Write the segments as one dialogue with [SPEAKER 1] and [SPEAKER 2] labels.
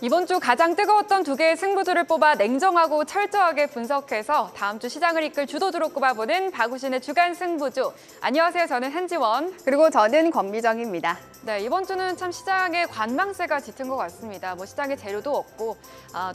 [SPEAKER 1] 이번 주 가장 뜨거웠던 두 개의 승부주를 뽑아 냉정하고 철저하게 분석해서 다음 주 시장을 이끌 주도주로 꼽아보는 박우신의 주간 승부주. 안녕하세요. 저는 한지원.
[SPEAKER 2] 그리고 저는 권미정입니다.
[SPEAKER 1] 네, 이번 주는 참 시장에 관망세가 짙은 것 같습니다. 시장에 재료도 없고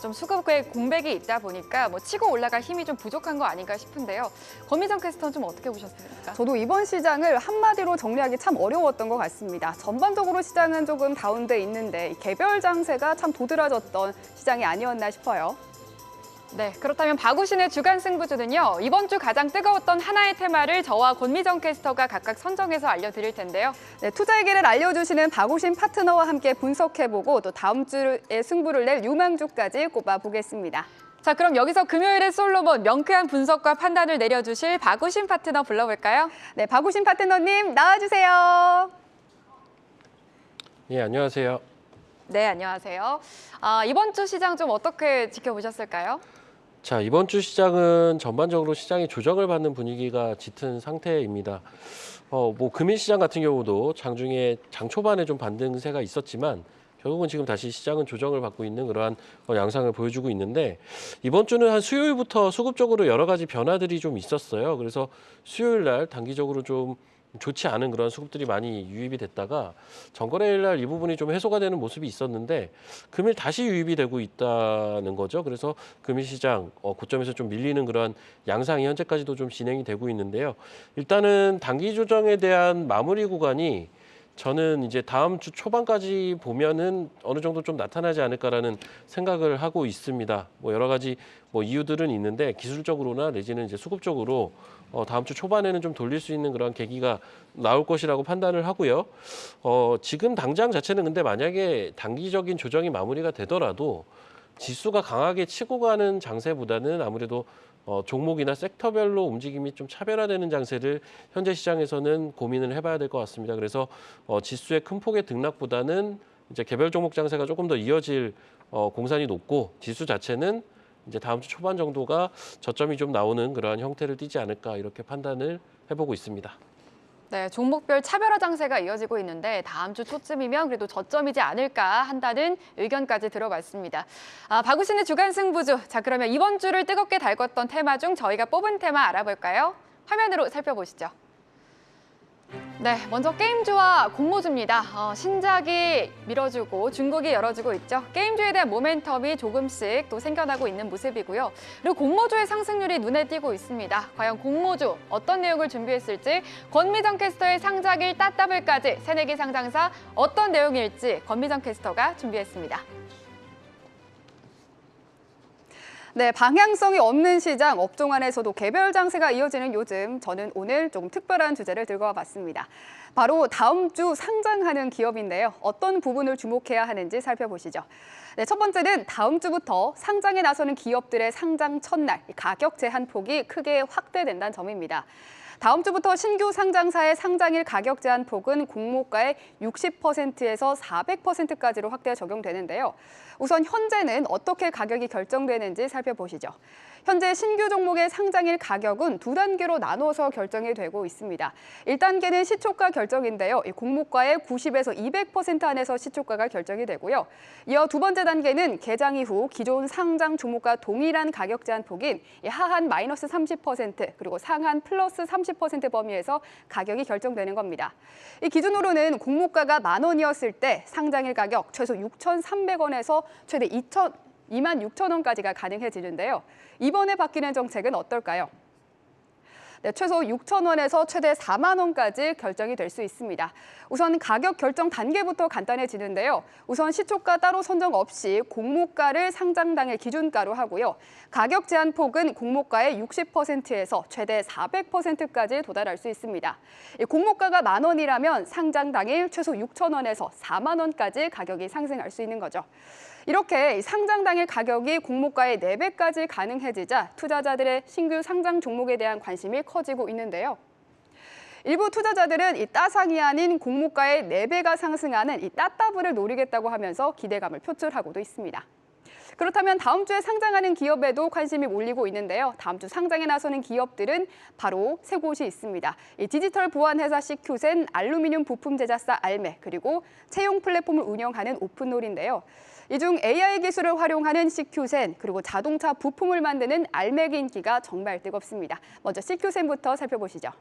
[SPEAKER 1] 좀 수급의 공백이 있다 보니까 치고 올라갈 힘이 좀 부족한 거 아닌가 싶은데요. 권미정 캐스터는 좀 어떻게 보셨습니까?
[SPEAKER 2] 저도 이번 시장을 한마디로 정리하기 참 어려웠던 것 같습니다. 전반적으로 시장은 조금 다운돼 있는데 이 개별 장세가 참 도드라졌던 시장이 아니었나 싶어요.
[SPEAKER 1] 네, 그렇다면 박우신의 주간 승부주는요. 이번 주 가장 뜨거웠던 하나의 테마를 저와 권미정 캐스터가 각각 선정해서 알려드릴 텐데요.
[SPEAKER 2] 네, 투자의 길을 알려주시는 박우신 파트너와 함께 분석해보고 또 다음 주에 승부를 낼 유망주까지 꼽아보겠습니다.
[SPEAKER 1] 자, 그럼 여기서 금요일의 솔로몬 명쾌한 분석과 판단을 내려주실 박우신 파트너 불러볼까요?
[SPEAKER 2] 네, 박우신 파트너님 나와주세요.
[SPEAKER 3] 예, 안녕하세요.
[SPEAKER 1] 네, 안녕하세요. 이번 주 시장 좀 어떻게 지켜보셨을까요?
[SPEAKER 3] 자, 이번 주 시장은 전반적으로 시장이 조정을 받는 분위기가 짙은 상태입니다. 금일 시장 같은 경우도 장중에 장 초반에 좀 반등세가 있었지만 결국은 지금 다시 시장은 조정을 받고 있는 그러한 양상을 보여주고 있는데 이번 주는 한 수요일부터 수급적으로 여러 가지 변화들이 좀 있었어요. 그래서 수요일 날 단기적으로 좀 좋지 않은 그런 수급들이 많이 유입이 됐다가 전거래일 날 이 부분이 좀 해소가 되는 모습이 있었는데 금일 다시 유입이 되고 있다는 거죠. 그래서 금일 시장 고점에서 좀 밀리는 그런 양상이 현재까지도 좀 진행이 되고 있는데요. 일단은 단기 조정에 대한 마무리 구간이 저는 이제 다음 주 초반까지 보면은 어느 정도 좀 나타나지 않을까라는 생각을 하고 있습니다. 여러 가지 이유들은 있는데 기술적으로나 내지는 이제 수급적으로 다음 주 초반에는 좀 돌릴 수 있는 그런 계기가 나올 것이라고 판단을 하고요. 지금 당장 자체는 근데 만약에 단기적인 조정이 마무리가 되더라도 지수가 강하게 치고 가는 장세보다는 아무래도 종목이나 섹터별로 움직임이 좀 차별화되는 장세를 현재 시장에서는 고민을 해봐야 될 것 같습니다. 그래서 지수의 큰 폭의 등락보다는 이제 개별 종목 장세가 조금 더 이어질 공산이 높고 지수 자체는 이제 다음 주 초반 정도가 저점이 좀 나오는 그러한 형태를 띠지 않을까 이렇게 판단을 해보고 있습니다.
[SPEAKER 1] 네, 종목별 차별화 장세가 이어지고 있는데 다음 주 초쯤이면 그래도 저점이지 않을까 한다는 의견까지 들어봤습니다. 박우신의 주간 승부주. 자, 그러면 이번 주를 뜨겁게 달궜던 테마 중 저희가 뽑은 테마 알아볼까요? 화면으로 살펴보시죠. 네, 먼저 게임주와 공모주입니다. 신작이 밀어주고 중국이 열어주고 있죠. 게임주에 대한 모멘텀이 조금씩 또 생겨나고 있는 모습이고요. 그리고 공모주의 상승률이 눈에 띄고 있습니다. 과연 공모주 어떤 내용을 준비했을지 권미정 캐스터의 상작일 따따블까지 새내기 상장사 어떤 내용일지 권미정 캐스터가 준비했습니다.
[SPEAKER 2] 네, 방향성이 없는 시장, 업종 안에서도 개별 장세가 이어지는 요즘 저는 오늘 조금 특별한 주제를 들고 와봤습니다. 바로 다음 주 상장하는 기업인데요. 어떤 부분을 주목해야 하는지 살펴보시죠. 네, 첫 번째는 다음 주부터 상장에 나서는 기업들의 상장 첫날 가격 제한 폭이 크게 확대된다는 점입니다. 다음 주부터 신규 상장사의 상장일 가격 제한 폭은 공모가의 60%에서 400%까지로 확대 적용되는데요. 우선 현재는 어떻게 가격이 결정되는지 살펴보시죠. 현재 신규 종목의 상장일 가격은 두 단계로 나눠서 결정이 되고 있습니다. 1단계는 시초가 결정인데요. 공모가의 90에서 200% 안에서 시초가가 결정이 되고요. 이어 두 번째 단계는 개장 이후 기존 상장 종목과 동일한 가격 제한 폭인 하한 마이너스 30% 그리고 상한 플러스 30% 범위에서 가격이 결정되는 겁니다. 이 기준으로는 공모가가 10,000원이었을 때 상장일 가격 최소 6,300원에서 최대 26,000원까지가 가능해지는데요. 이번에 바뀌는 정책은 어떨까요? 네, 최소 6,000원에서 최대 4만 원까지 결정이 될 수 있습니다. 우선 가격 결정 단계부터 간단해지는데요. 우선 시초가 따로 선정 없이 공모가를 상장 당일 기준가로 하고요. 가격 제한 폭은 공모가의 60%에서 최대 400%까지 도달할 수 있습니다. 공모가가 10,000원이라면 상장 당일 최소 6,000원에서 4만 원까지 가격이 상승할 수 있는 거죠. 이렇게 상장 당일 가격이 공모가의 4배까지 가능해지자 투자자들의 신규 상장 종목에 대한 관심이 커지고 있는데요. 일부 투자자들은 이 따상이 아닌 공모가의 4배가 상승하는 이 따따블을 노리겠다고 하면서 기대감을 표출하고도 있습니다. 그렇다면 다음 주에 상장하는 기업에도 관심이 몰리고 있는데요. 다음 주 상장에 나서는 기업들은 바로 세 곳이 있습니다. 이 디지털 보안 회사 시큐센, 알루미늄 부품 제작사 알맥, 그리고 채용 플랫폼을 운영하는 오픈롤인데요. 이 중 AI 기술을 활용하는 시큐센, 그리고 자동차 부품을 만드는 알맥의 인기가 정말 뜨겁습니다. 먼저 시큐센부터 살펴보시죠.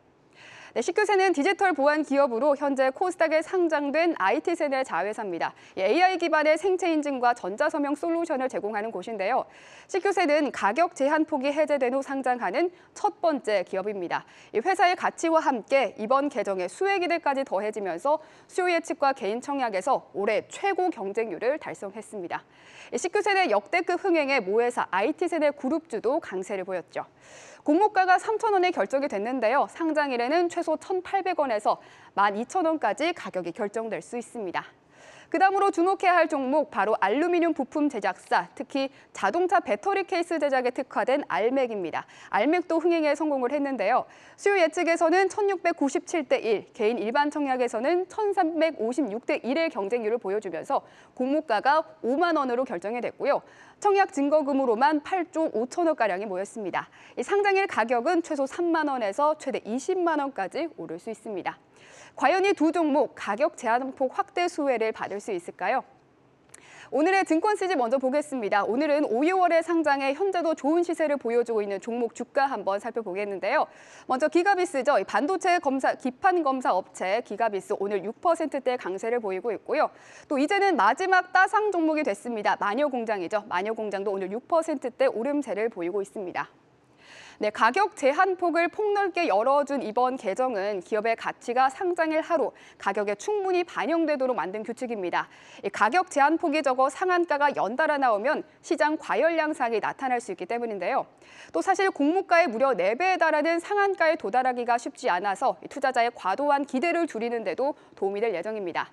[SPEAKER 2] 네, 시큐센은 디지털 보안 기업으로 현재 코스닥에 상장된 IT센의 자회사입니다. AI 기반의 생체 인증과 전자서명 솔루션을 제공하는 곳인데요. 시큐센은 가격 제한 폭이 해제된 후 상장하는 첫 번째 기업입니다. 이 회사의 가치와 함께 이번 개정의 수혜 기대까지 더해지면서 수요 예측과 개인 청약에서 올해 최고 경쟁률을 달성했습니다. 시큐센의 역대급 흥행에 모회사 IT센의 그룹주도 강세를 보였죠. 공모가가 3,000원에 결정이 됐는데요. 상장일에는 최소 1,800원에서 12,000원까지 가격이 결정될 수 있습니다. 그다음으로 주목해야 할 종목 바로 알루미늄 부품 제작사, 특히 자동차 배터리 케이스 제작에 특화된 알맥입니다. 알맥도 흥행에 성공을 했는데요. 수요 예측에서는 1,697대 1, 개인 일반 청약에서는 1,356대 1의 경쟁률을 보여주면서 공모가가 5만 원으로 결정이 됐고요. 청약 증거금으로만 8조 5천억가량이 모였습니다. 이 상장일 가격은 최소 3만 원에서 최대 20만 원까지 오를 수 있습니다. 과연 이 두 종목 가격 제한폭 확대 수혜를 받을 수 있을까요? 오늘의 증권 CG 먼저 보겠습니다. 오늘은 5, 6월에 상장해 현재도 좋은 시세를 보여주고 있는 종목 주가 한번 살펴보겠는데요. 먼저 기가비스죠. 반도체 기판 검사 업체 기가비스 오늘 6%대 강세를 보이고 있고요. 또 이제는 마지막 따상 종목이 됐습니다. 마녀공장이죠. 마녀공장도 오늘 6%대 오름세를 보이고 있습니다. 네, 가격 제한폭을 폭넓게 열어준 이번 개정은 기업의 가치가 상장일 하루 가격에 충분히 반영되도록 만든 규칙입니다. 이 가격 제한폭이 적어 상한가가 연달아 나오면 시장 과열 양상이 나타날 수 있기 때문인데요. 또 사실 공모가의 무려 4배에 달하는 상한가에 도달하기가 쉽지 않아서 투자자의 과도한 기대를 줄이는 데도 도움이 될 예정입니다.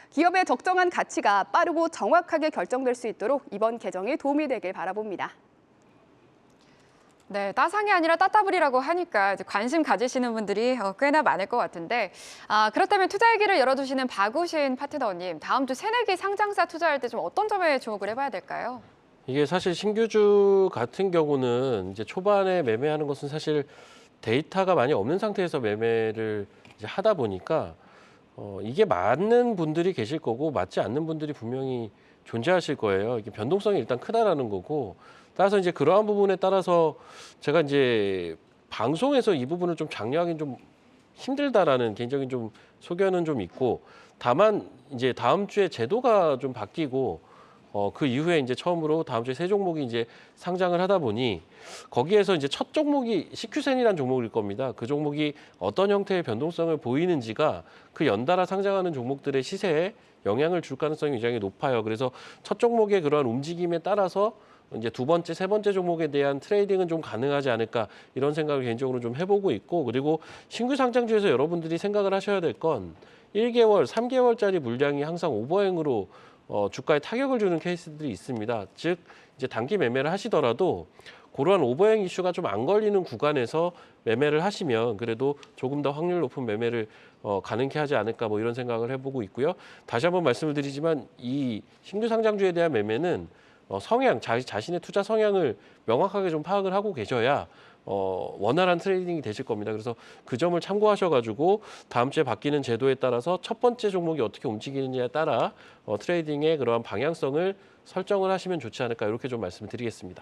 [SPEAKER 2] 기업의 적정한 가치가 빠르고 정확하게 결정될 수 있도록 이번 개정이 도움이 되길 바라봅니다.
[SPEAKER 1] 네, 따상이 아니라 따따블이라고 하니까 이제 관심 가지시는 분들이 꽤나 많을 것 같은데 그렇다면 투자 얘기를 열어주시는 박우신 파트너님, 다음 주 새내기 상장사 투자할 때 좀 어떤 점에 주목을 해봐야 될까요?
[SPEAKER 3] 이게 사실 신규주 같은 경우는 이제 초반에 매매하는 것은 사실 데이터가 많이 없는 상태에서 매매를 이제 하다 보니까 이게 맞는 분들이 계실 거고 맞지 않는 분들이 분명히 존재하실 거예요. 이게 변동성이 일단 크다라는 거고, 따라서 이제 그러한 부분에 따라서 제가 이제 방송에서 이 부분을 좀 장려하기는 좀 힘들다라는 개인적인 좀 소견은 좀 있고, 다만 이제 다음 주에 제도가 좀 바뀌고 그 이후에 이제 처음으로 다음 주에 새 종목이 이제 상장을 하다 보니 거기에서 이제 첫 종목이 시큐센이라는 종목일 겁니다. 그 종목이 어떤 형태의 변동성을 보이는지가 그 연달아 상장하는 종목들의 시세에 영향을 줄 가능성이 굉장히 높아요. 그래서 첫 종목의 그러한 움직임에 따라서 이제 두 번째, 세 번째 종목에 대한 트레이딩은 좀 가능하지 않을까 이런 생각을 개인적으로 좀 해보고 있고, 그리고 신규 상장주에서 여러분들이 생각을 하셔야 될 건 1개월, 3개월짜리 물량이 항상 오버행으로 주가에 타격을 주는 케이스들이 있습니다. 즉 이제 단기 매매를 하시더라도 그러한 오버행 이슈가 좀 안 걸리는 구간에서 매매를 하시면 그래도 조금 더 확률 높은 매매를 가능케 하지 않을까 뭐 이런 생각을 해보고 있고요. 다시 한번 말씀을 드리지만 이 신규 상장주에 대한 매매는 성향, 자신의 투자 성향을 명확하게 좀 파악을 하고 계셔야 원활한 트레이딩이 되실 겁니다. 그래서 그 점을 참고하셔가지고 다음 주에 바뀌는 제도에 따라서 첫 번째 종목이 어떻게 움직이느냐에 따라 트레이딩의 그러한 방향성을 설정을 하시면 좋지 않을까 이렇게 좀 말씀드리겠습니다.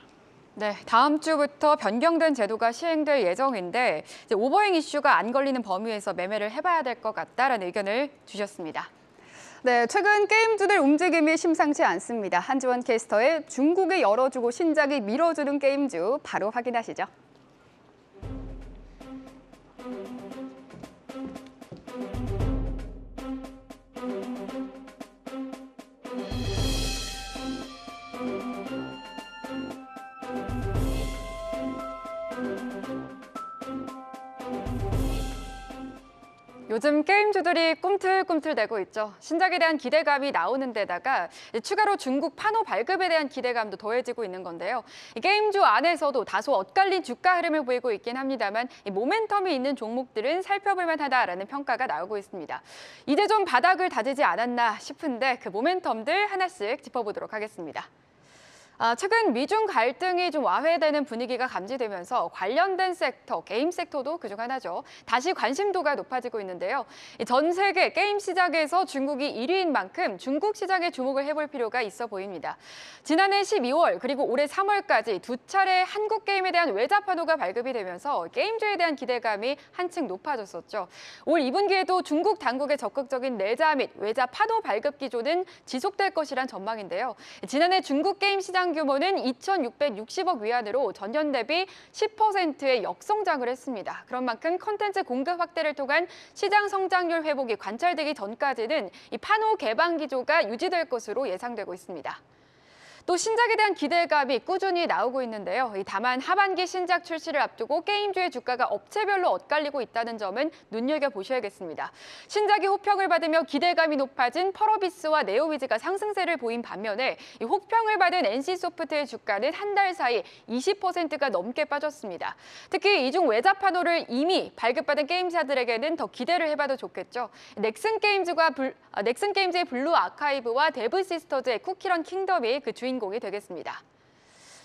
[SPEAKER 1] 네, 다음 주부터 변경된 제도가 시행될 예정인데 이제 오버행 이슈가 안 걸리는 범위에서 매매를 해봐야 될 것 같다라는 의견을 주셨습니다.
[SPEAKER 2] 네, 최근 게임주들 움직임이 심상치 않습니다. 한지원 캐스터의 중국이 열어주고 신작이 밀어주는 게임주 바로 확인하시죠.
[SPEAKER 1] 요즘 게임주들이 꿈틀꿈틀대고 있죠. 신작에 대한 기대감이 나오는 데다가 추가로 중국 판호 발급에 대한 기대감도 더해지고 있는 건데요. 이 게임주 안에서도 다소 엇갈린 주가 흐름을 보이고 있긴 합니다만 이 모멘텀이 있는 종목들은 살펴볼 만하다라는 평가가 나오고 있습니다. 이제 좀 바닥을 다지지 않았나 싶은데 그 모멘텀들 하나씩 짚어보도록 하겠습니다. 최근 미중 갈등이 좀 와해되는 분위기가 감지되면서 관련된 섹터, 게임 섹터도 그중 하나죠. 다시 관심도가 높아지고 있는데요. 전 세계 게임 시장에서 중국이 1위인 만큼 중국 시장에 주목을 해볼 필요가 있어 보입니다. 지난해 12월 그리고 올해 3월까지 두 차례 한국 게임에 대한 외자 판호가 발급이 되면서 게임주에 대한 기대감이 한층 높아졌었죠. 올 2분기에도 중국 당국의 적극적인 내자 및 외자 판호 발급 기조는 지속될 것이란 전망인데요. 지난해 중국 게임 시장 규모는 2,660억 위안으로 전년 대비 10%의 역성장을 했습니다. 그런 만큼 콘텐츠 공급 확대를 통한 시장 성장률 회복이 관찰되기 전까지는 이 판호 개방 기조가 유지될 것으로 예상되고 있습니다. 또 신작에 대한 기대감이 꾸준히 나오고 있는데요. 다만 하반기 신작 출시를 앞두고 게임주의 주가가 업체별로 엇갈리고 있다는 점은 눈여겨보셔야겠습니다. 신작이 호평을 받으며 기대감이 높아진 펄어비스와 네오위즈가 상승세를 보인 반면에 이 호평을 받은 NC소프트의 주가는 한 달 사이 20%가 넘게 빠졌습니다. 특히 이중 외자 판호를 이미 발급받은 게임사들에게는 더 기대를 해봐도 좋겠죠. 넥슨 게임즈의 블루 아카이브와 데브 시스터즈의 쿠키런 킹덤이 그 주인공이 되겠습니다.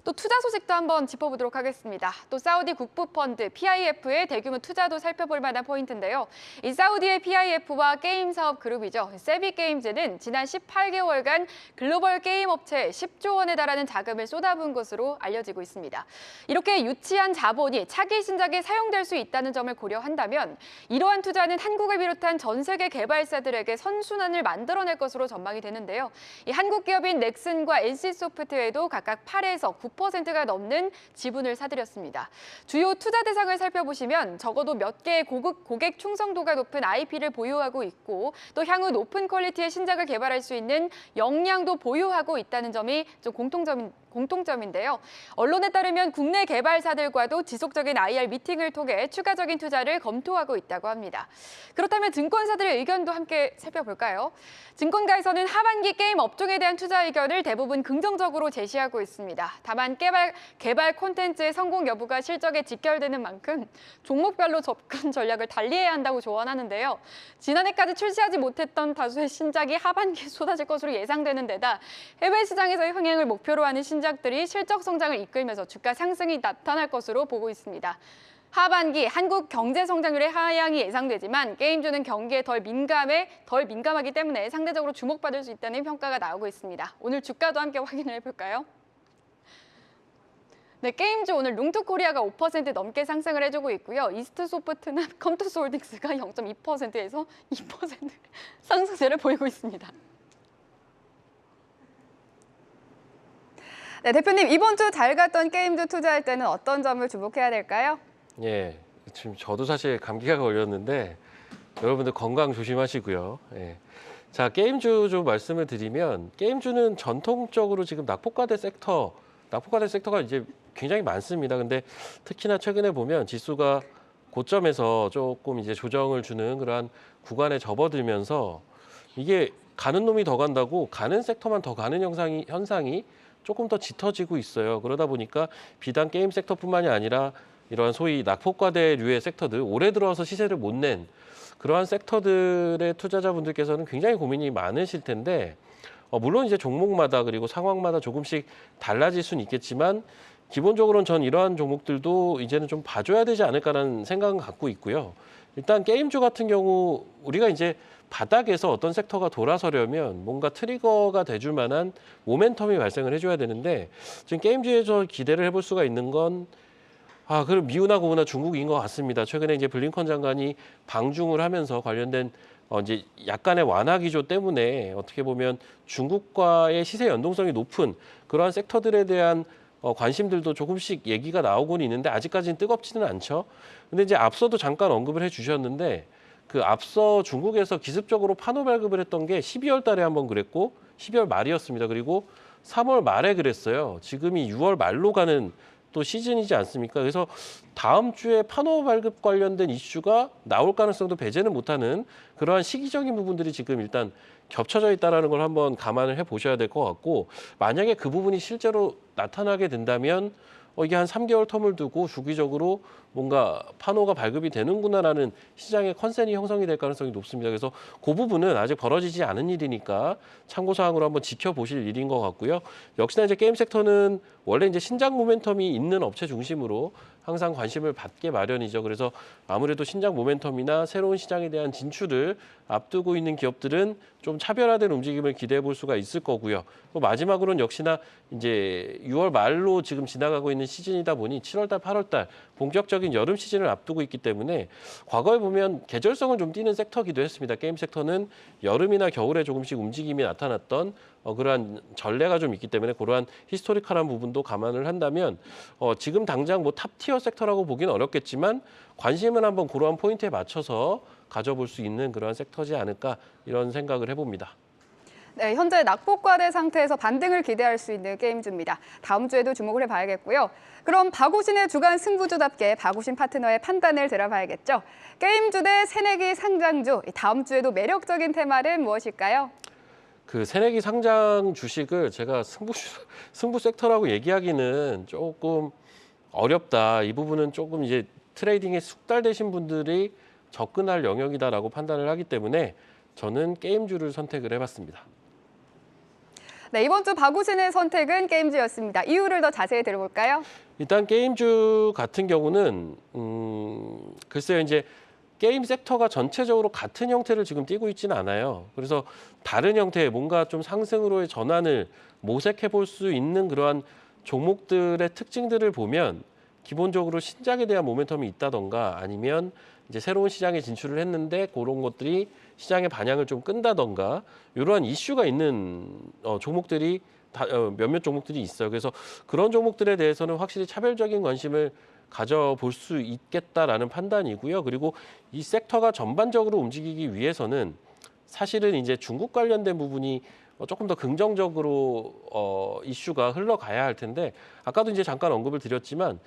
[SPEAKER 1] 또 투자 소식도 한번 짚어보도록 하겠습니다. 또 사우디 국부펀드 PIF의 대규모 투자도 살펴볼 만한 포인트인데요. 이 사우디의 PIF와 게임 사업 그룹이죠. 세비게임즈는 지난 18개월간 글로벌 게임 업체에 10조 원에 달하는 자금을 쏟아부은 것으로 알려지고 있습니다. 이렇게 유치한 자본이 차기 신작에 사용될 수 있다는 점을 고려한다면 이러한 투자는 한국을 비롯한 전 세계 개발사들에게 선순환을 만들어낼 것으로 전망이 되는데요. 이 한국 기업인 넥슨과 NC소프트에도 각각 8에서 9%가 넘는 지분을 사들였습니다. 주요 투자 대상을 살펴보시면 적어도 몇 개의 고객 충성도가 높은 IP를 보유하고 있고 또 향후 높은 퀄리티의 신작을 개발할 수 있는 역량도 보유하고 있다는 점이 좀 공통점인데요. 언론에 따르면 국내 개발사들과도 지속적인 IR 미팅을 통해 추가적인 투자를 검토하고 있다고 합니다. 그렇다면 증권사들의 의견도 함께 살펴볼까요? 증권가에서는 하반기 게임 업종에 대한 투자 의견을 대부분 긍정적으로 제시하고 있습니다. 다만 개발 콘텐츠의 성공 여부가 실적에 직결되는 만큼 종목별로 접근 전략을 달리해야 한다고 조언하는데요. 지난해까지 출시하지 못했던 다수의 신작이 하반기에 쏟아질 것으로 예상되는 데다 해외 시장에서의 흥행을 목표로 하는 신작들이 실적 성장을 이끌면서 주가 상승이 나타날 것으로 보고 있습니다. 하반기 한국 경제 성장률의 하향이 예상되지만 게임주는 경기에 덜 민감하기 때문에 상대적으로 주목받을 수 있다는 평가가 나오고 있습니다. 오늘 주가도 함께 확인을 해볼까요? 네, 게임주 오늘 룽투코리아가 5% 넘게 상승을 해주고 있고요. 이스트소프트나 컴투스홀딩스가 0.2%에서 2% 상승세를 보이고 있습니다.
[SPEAKER 2] 네, 대표님 이번 주 잘 갔던 게임주 투자할 때는 어떤 점을 주목해야 될까요?
[SPEAKER 3] 예, 지금 저도 사실 감기가 걸렸는데 여러분들 건강 조심하시고요. 예. 자, 게임주 좀 말씀을 드리면 게임주는 전통적으로 지금 낙폭과대 섹터가 이제 굉장히 많습니다. 근데 특히나 최근에 보면 지수가 고점에서 조금 이제 조정을 주는 그러한 구간에 접어들면서 이게 가는 놈이 더 간다고 가는 섹터만 더 가는 현상이 조금 더 짙어지고 있어요. 그러다 보니까 비단 게임 섹터뿐만이 아니라 이러한 소위 낙폭과대류의 섹터들, 올해 들어와서 시세를 못 낸 그러한 섹터들의 투자자분들께서는 굉장히 고민이 많으실 텐데 물론 이제 종목마다 그리고 상황마다 조금씩 달라질 수는 있겠지만 기본적으로는 전 이러한 종목들도 이제는 좀 봐줘야 되지 않을까라는 생각은 갖고 있고요. 일단 게임주 같은 경우 우리가 이제 바닥에서 어떤 섹터가 돌아서려면 뭔가 트리거가 돼줄 만한 모멘텀이 발생을 해줘야 되는데 지금 게임주에서 기대를 해볼 수가 있는 건 그럼 미우나 고우나 중국인 것 같습니다. 최근에 이제 블링컨 장관이 방중을 하면서 관련된 이제 약간의 완화 기조 때문에 어떻게 보면 중국과의 시세 연동성이 높은 그러한 섹터들에 대한 관심들도 조금씩 얘기가 나오고는 있는데 아직까지는 뜨겁지는 않죠. 근데 이제 앞서도 잠깐 언급을 해주셨는데 그 앞서 중국에서 기습적으로 판호 발급을 했던 게 12월 달에 한번 그랬고 12월 말이었습니다. 그리고 3월 말에 그랬어요. 지금이 6월 말로 가는 또 시즌이지 않습니까? 그래서 다음 주에 판호 발급 관련된 이슈가 나올 가능성도 배제는 못하는 그러한 시기적인 부분들이 지금 일단 겹쳐져 있다는 걸 한번 감안을 해보셔야 될 것 같고 만약에 그 부분이 실제로 나타나게 된다면 이게 한 3개월 텀을 두고 주기적으로 뭔가 판호가 발급이 되는구나라는 시장의 컨센이 형성이 될 가능성이 높습니다. 그래서 그 부분은 아직 벌어지지 않은 일이니까 참고사항으로 한번 지켜보실 일인 것 같고요. 역시나 이제 게임 섹터는 원래 이제 신작 모멘텀이 있는 업체 중심으로 항상 관심을 받게 마련이죠. 그래서 아무래도 신작 모멘텀이나 새로운 시장에 대한 진출을 앞두고 있는 기업들은 좀 차별화된 움직임을 기대해 볼 수가 있을 거고요. 또 마지막으로는 역시나 이제 6월 말로 지금 지나가고 있는 시즌이다 보니 7월 달, 8월 달 본격적인 여름 시즌을 앞두고 있기 때문에 과거에 보면 계절성을 좀 띠는 섹터기도 했습니다. 게임 섹터는 여름이나 겨울에 조금씩 움직임이 나타났던 그러한 전례가 좀 있기 때문에 그러한 히스토리컬한 부분도 감안을 한다면 지금 당장 뭐 탑티어 섹터라고 보기는 어렵겠지만 관심을 한번 그러한 포인트에 맞춰서 가져볼 수 있는 그러한 섹터지 않을까 이런 생각을 해봅니다.
[SPEAKER 2] 네, 현재 낙폭과대 상태에서 반등을 기대할 수 있는 게임주입니다. 다음 주에도 주목을 해봐야겠고요. 그럼 박우신의 주간 승부주답게 박우신 파트너의 판단을 들어봐야겠죠. 게임주 대 새내기 상장주, 다음 주에도 매력적인 테마는 무엇일까요?
[SPEAKER 3] 그 새내기 상장 주식을 제가 승부 섹터라고 얘기하기는 조금 어렵다. 이 부분은 조금 이제 트레이딩에 숙달되신 분들이 접근할 영역이다라고 판단을 하기 때문에 저는 게임주를 선택을 해봤습니다.
[SPEAKER 2] 네, 이번 주 박우신의 선택은 게임주였습니다. 이유를 더 자세히 들어볼까요?
[SPEAKER 3] 일단 게임주 같은 경우는 글쎄요 이제 게임 섹터가 전체적으로 같은 형태를 지금 띠고 있지는 않아요. 그래서 다른 형태의 뭔가 좀 상승으로의 전환을 모색해 볼 수 있는 그러한 종목들의 특징들을 보면 기본적으로 신작에 대한 모멘텀이 있다던가 아니면 이제 새로운 시장에 진출을 했는데 그런 것들이 시장의 반향을 좀 끈다던가 이러한 이슈가 있는 종목들이 몇몇 종목들이 있어요. 그래서 그런 종목들에 대해서는 확실히 차별적인 관심을 가져볼 수 있겠다라는 판단이고요. 그리고 이 섹터가 전반적으로 움직이기 위해서는 사실은 이제 중국 관련된 부분이 조금 더 긍정적으로 이슈가 흘러가야 할 텐데 아까도 이제 잠깐 언급을 드렸지만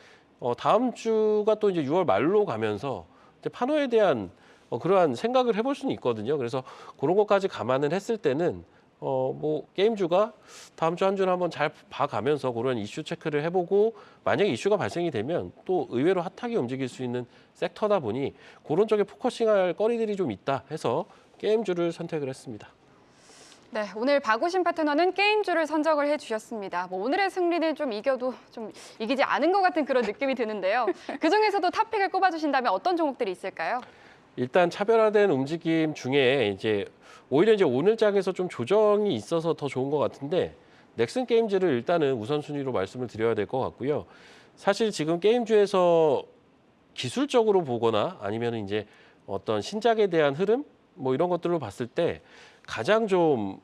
[SPEAKER 3] 다음 주가 또 이제 6월 말로 가면서 이제 판호에 대한 그러한 생각을 해볼 수는 있거든요. 그래서 그런 것까지 감안을 했을 때는 뭐 게임주가 다음 주 한 주는 한번 잘 봐가면서 그런 이슈 체크를 해보고 만약에 이슈가 발생이 되면 또 의외로 핫하게 움직일 수 있는 섹터다 보니 그런 쪽에 포커싱할 거리들이 좀 있다 해서 게임주를 선택을 했습니다.
[SPEAKER 1] 네, 오늘 박우신 파트너는 게임주를 선정을 해주셨습니다. 뭐 오늘의 승리는 좀 이겨도 좀 이기지 않은 것 같은 그런 느낌이 드는데요. 그중에서도 탑픽을 꼽아주신다면 어떤 종목들이 있을까요?
[SPEAKER 3] 일단 차별화된 움직임 중에 오히려 이제 오늘 장에서 좀 조정이 있어서 더 좋은 것 같은데 넥슨 게임즈를 일단은 우선순위로 말씀을 드려야 될 것 같고요. 사실 지금 게임주에서 기술적으로 보거나 아니면 이제 어떤 신작에 대한 흐름 뭐 이런 것들로 봤을 때 가장 좀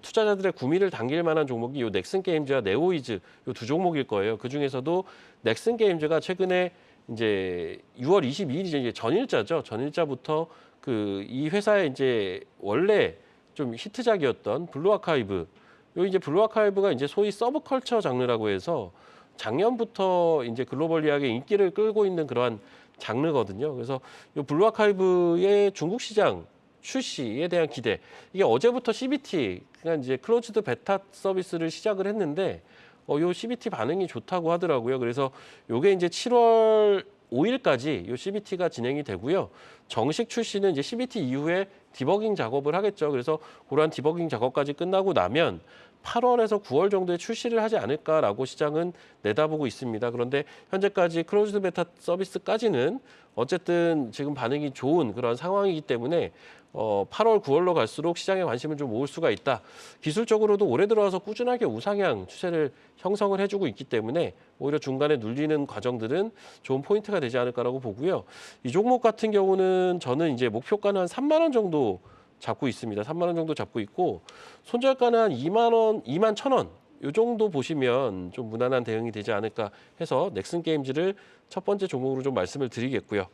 [SPEAKER 3] 투자자들의 구미를 당길 만한 종목이 이 넥슨 게임즈와 네오이즈 이 두 종목일 거예요. 그 중에서도 넥슨 게임즈가 최근에 이제 6월 22일이 이제 전일자죠. 전일자부터 이 회사의 이제 원래 좀 히트작이었던 블루 아카이브. 요 이제 블루 아카이브가 이제 소위 서브컬처 장르라고 해서 작년부터 이제 글로벌리하게 인기를 끌고 있는 그러한 장르거든요. 그래서 이 블루 아카이브의 중국 시장 출시에 대한 기대. 이게 어제부터 CBT, 그러니까 이제 클로즈드 베타 서비스를 시작을 했는데 요 CBT 반응이 좋다고 하더라고요. 그래서 요게 이제 7월 5일까지 요 CBT가 진행이 되고요. 정식 출시는 이제 CBT 이후에 디버깅 작업을 하겠죠. 그래서 그러한 디버깅 작업까지 끝나고 나면 8월에서 9월 정도에 출시를 하지 않을까라고 시장은 내다보고 있습니다. 그런데 현재까지 클로즈드 베타 서비스까지는 어쨌든 지금 반응이 좋은 그런 상황이기 때문에 8월, 9월로 갈수록 시장에 관심을 좀 모을 수가 있다. 기술적으로도 올해 들어와서 꾸준하게 우상향 추세를 형성을 해주고 있기 때문에 오히려 중간에 눌리는 과정들은 좋은 포인트가 되지 않을까라고 보고요. 이 종목 같은 경우는 저는 이제 목표가는 한 3만 원 정도 잡고 있습니다. 3만 원 정도 잡고 있고 손절가는 한 2만 원, 2만 1,000원 이 정도 보시면 좀 무난한 대응이 되지 않을까 해서 넥슨 게임즈를 첫 번째 종목으로 좀 말씀을 드리겠고요.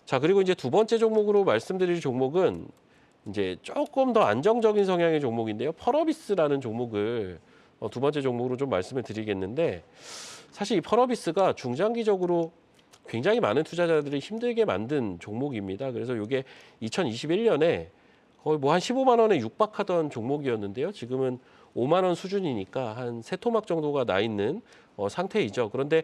[SPEAKER 3] 자, 그리고 이제 두 번째 종목으로 말씀드릴 종목은 이제 조금 더 안정적인 성향의 종목인데요. 펄어비스라는 종목을 두 번째 종목으로 좀 말씀을 드리겠는데 사실 이 펄어비스가 중장기적으로 굉장히 많은 투자자들이 힘들게 만든 종목입니다. 그래서 이게 2021년에 거의 뭐 한 15만 원에 육박하던 종목이었는데요. 지금은 5만 원 수준이니까 한 세 토막 정도가 나 있는 상태이죠. 그런데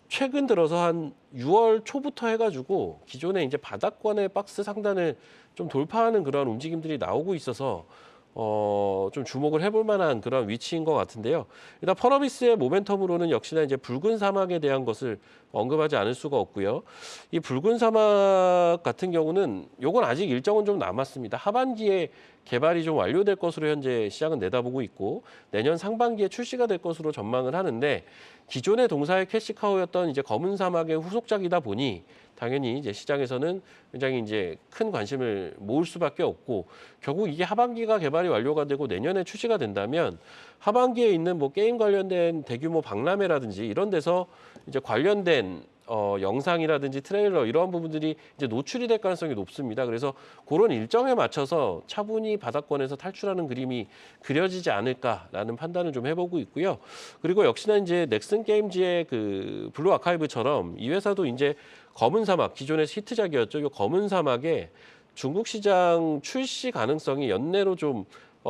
[SPEAKER 3] 최근 들어서 한 6월 초부터 해가지고 기존에 이제 바닥권의 박스 상단을 좀 돌파하는 그런 움직임들이 나오고 있어서 좀 주목을 해볼 만한 그런 위치인 것 같은데요. 일단 펄어비스의 모멘텀으로는 역시나 이제 붉은 사막에 대한 것을 언급하지 않을 수가 없고요. 이 붉은 사막 같은 경우는 요건 아직 일정은 좀 남았습니다. 하반기에 개발이 좀 완료될 것으로 현재 시장은 내다보고 있고 내년 상반기에 출시가 될 것으로 전망을 하는데 기존의 동사의 캐시카우였던 이제 검은 사막의 후속작이다 보니 당연히 이제 시장에서는 굉장히 이제 큰 관심을 모을 수밖에 없고 결국 이게 하반기가 개발이 완료가 되고 내년에 출시가 된다면 하반기에 있는 뭐 게임 관련된 대규모 박람회라든지 이런 데서 이제 관련된 영상이라든지 트레일러 이러한 부분들이 이제 노출이 될 가능성이 높습니다. 그래서 그런 일정에 맞춰서 차분히 바닥권에서 탈출하는 그림이 그려지지 않을까라는 판단을 좀 해보고 있고요. 그리고 역시나 이제 넥슨 게임즈의 그 블루 아카이브처럼 이 회사도 이제 검은 사막 기존의 히트작이었죠. 이 검은 사막에 중국 시장 출시 가능성이 연내로 좀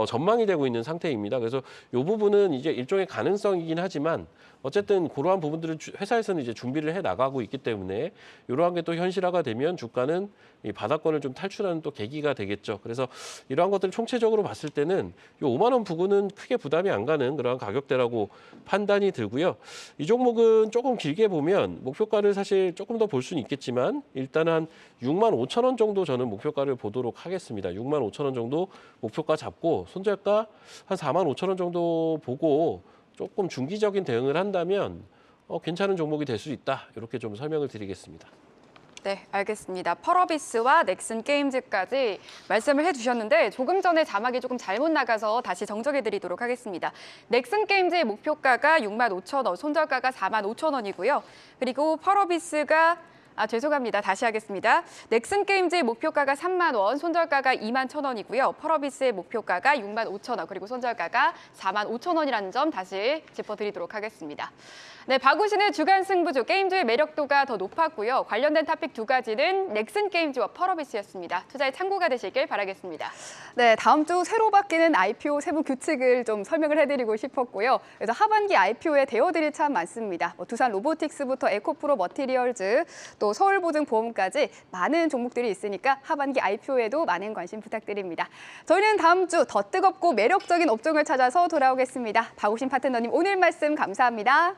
[SPEAKER 3] 전망이 되고 있는 상태입니다. 그래서 이 부분은 이제 일종의 가능성이긴 하지만 어쨌든 그러한 부분들을 회사에서는 이제 준비를 해 나가고 있기 때문에 이러한 게 또 현실화가 되면 주가는 이 바닥권을 좀 탈출하는 또 계기가 되겠죠. 그래서 이러한 것들을 총체적으로 봤을 때는 이 5만 원 부근은 크게 부담이 안 가는 그러한 가격대라고 판단이 들고요. 이 종목은 조금 길게 보면 목표가를 사실 조금 더 볼 수는 있겠지만 일단은 한 6만 5천 원 정도 저는 목표가를 보도록 하겠습니다. 6만 5천 원 정도 목표가 잡고 손절가 한 4만 5천 원 정도 보고 조금 중기적인 대응을 한다면 괜찮은 종목이 될 수 있다. 이렇게 좀 설명을 드리겠습니다.
[SPEAKER 1] 네, 알겠습니다. 펄어비스와 넥슨 게임즈까지 말씀을 해주셨는데 조금 전에 자막이 조금 잘못 나가서 다시 정정해드리도록 하겠습니다. 넥슨 게임즈의 목표가가 6만 5천 원, 손절가가 4만 5천 원이고요. 그리고 펄어비스가 죄송합니다. 다시 하겠습니다. 넥슨 게임즈의 목표가가 3만 원, 손절가가 2만 1천 원이고요. 펄어비스의 목표가가 6만 5천 원, 그리고 손절가가 4만 5천 원이라는 점 다시 짚어드리도록 하겠습니다. 네, 박우신의 주간 승부주 게임주의 매력도가 더 높았고요. 관련된 토픽 두 가지는 넥슨 게임즈와 펄어비스였습니다. 투자에 참고가 되시길 바라겠습니다.
[SPEAKER 2] 네, 다음 주 새로 바뀌는 IPO 세부 규칙을 좀 설명을 해드리고 싶었고요. 그래서 하반기 IPO에 대어들이 참 많습니다. 두산 로보틱스부터 에코프로 머티리얼즈, 또 서울보증보험까지 많은 종목들이 있으니까 하반기 IPO에도 많은 관심 부탁드립니다. 저희는 다음 주 더 뜨겁고 매력적인 업종을 찾아서 돌아오겠습니다. 박우신 파트너님 오늘 말씀 감사합니다.